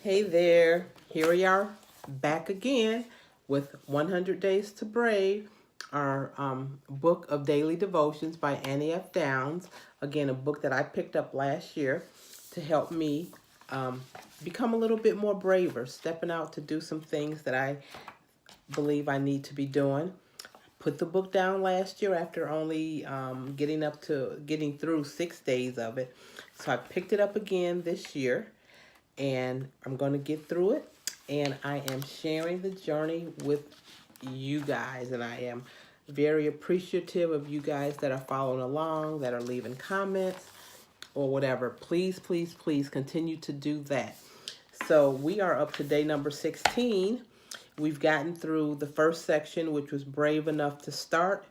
Hey there, here we are back again with 100 Days to Brave, our book of daily devotions by Annie F. Downs. Again, a book that I picked up last year to help me become a little bit more braver, stepping out to do some things that I believe I need to be doing. Put the book down last year after only getting through 6 days of it. So I picked it up again this year and I'm going to get through it. And I am sharing the journey with you guys. And I am very appreciative of you guys that are following along, that are leaving comments or whatever. Please, please, please continue to do that. So we are up to day number 16. We've gotten through the first section, which was brave enough to start.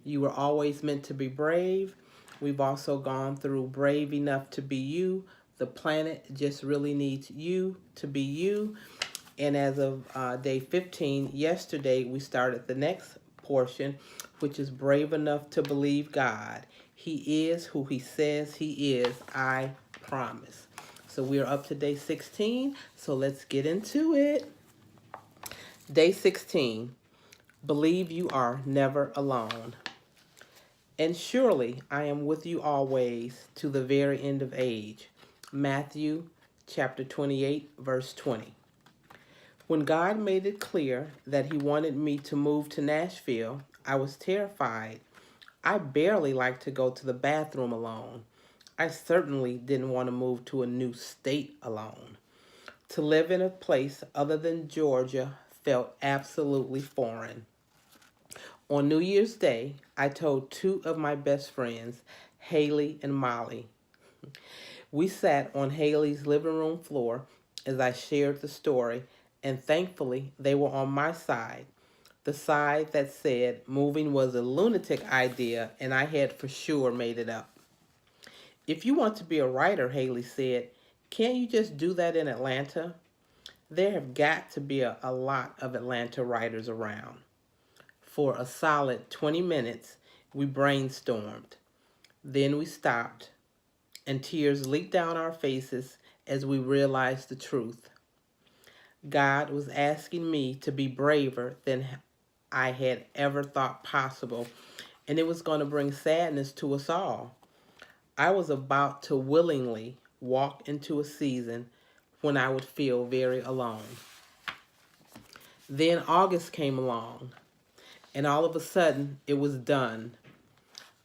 You were always meant to be brave. We've also gone through brave enough to be you. The planet just really needs you to be you. And as of day 15, yesterday, we started the next portion, which is brave enough to believe God. He is who he says he is, I promise. So we are up to day 16, so let's get into it. Day 16, believe you are never alone. And surely I am with you always to the very end of age. Matthew chapter 28, verse 20. When God made it clear that he wanted me to move to Nashville, I was terrified. I barely like to go to the bathroom alone. I certainly didn't want to move to a new state alone. To live in a place other than Georgia felt absolutely foreign. On New Year's Day, I told two of my best friends, Haley and Molly. We sat on Haley's living room floor as I shared the story, and thankfully they were on my side, the side that said moving was a lunatic idea and I had for sure made it up. If you want to be a writer, Haley said, can't you just do that in Atlanta? There have got to be a lot of Atlanta writers around. For a solid 20 minutes, we brainstormed. Then we stopped, and tears leaked down our faces as we realized the truth. God was asking me to be braver than I had ever thought possible, and it was going to bring sadness to us all. I was about to willingly walk into a season when I would feel very alone. Then August came along, and all of a sudden it was done.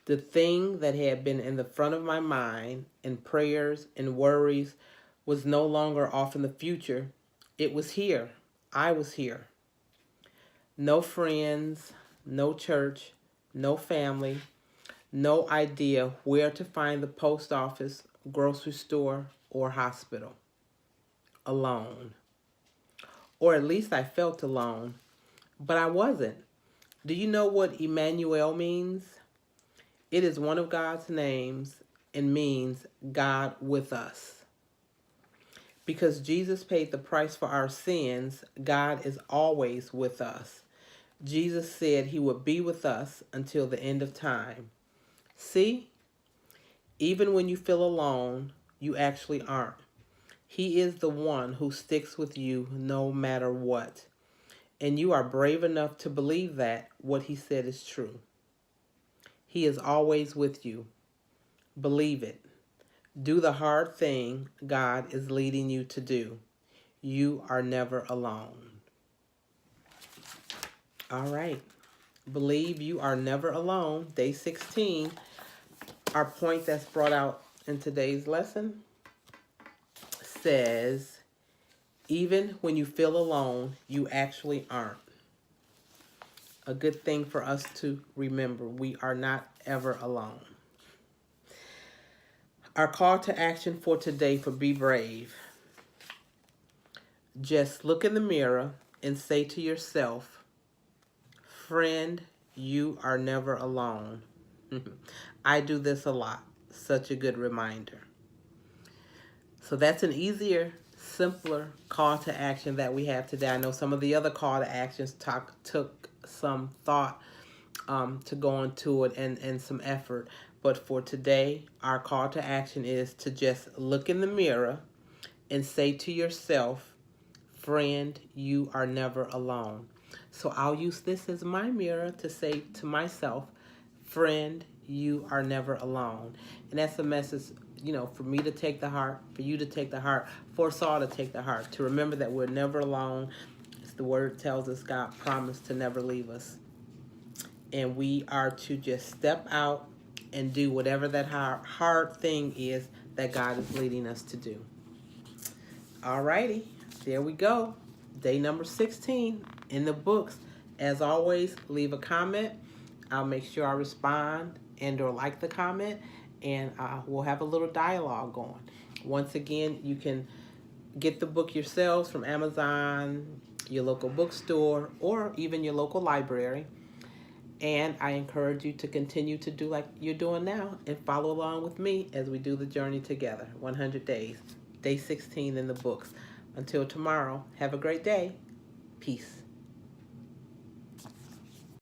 The thing that had been in the front of my mind in prayers and worries was no longer off in the future. It was here. I was here. No friends, no church, no family, no idea where to find the post office, grocery store, or hospital. Alone. Or at least I felt alone. But I wasn't. Do you know what Emmanuel means? It is one of God's names and means God with us. Because Jesus paid the price for our sins, God is always with us. Jesus said he would be with us until the end of time. See? Even when you feel alone, you actually aren't. He is the one who sticks with you no matter what. And you are brave enough to believe that what he said is true. He is always with you. Believe it. Do the hard thing God is leading you to do. You are never alone. All right. Believe you are never alone. Day 16. Our point that's brought out in today's lesson says, even when you feel alone, you actually aren't. A good thing for us to remember. We are not ever alone. Our call to action for today for Be Brave. Just look in the mirror and say to yourself, friend, you are never alone. I do this a lot. Such a good reminder. So that's an easier, simpler call to action that we have today. I know some of the other call to actions took some thought to go into it and some effort. But for today, our call to action is to just look in the mirror and say to yourself, friend, you are never alone. So I'll use this as my mirror to say to myself, friend, you are never alone. And that's a message, for me to take the heart, for you to take the heart, for us all to take the heart, to remember that we're never alone. As the word tells us, God promised to never leave us. And we are to just step out and do whatever that hard thing is that God is leading us to do. Alrighty, there we go. Day number 16 in the books. As always, leave a comment. I'll make sure I respond and or like the comment, and we'll have a little dialogue going. Once again, you can get the book yourselves from Amazon, your local bookstore, or even your local library. And I encourage you to continue to do like you're doing now and follow along with me as we do the journey together. 100 days, day 16 in the books. Until tomorrow, have a great day. Peace.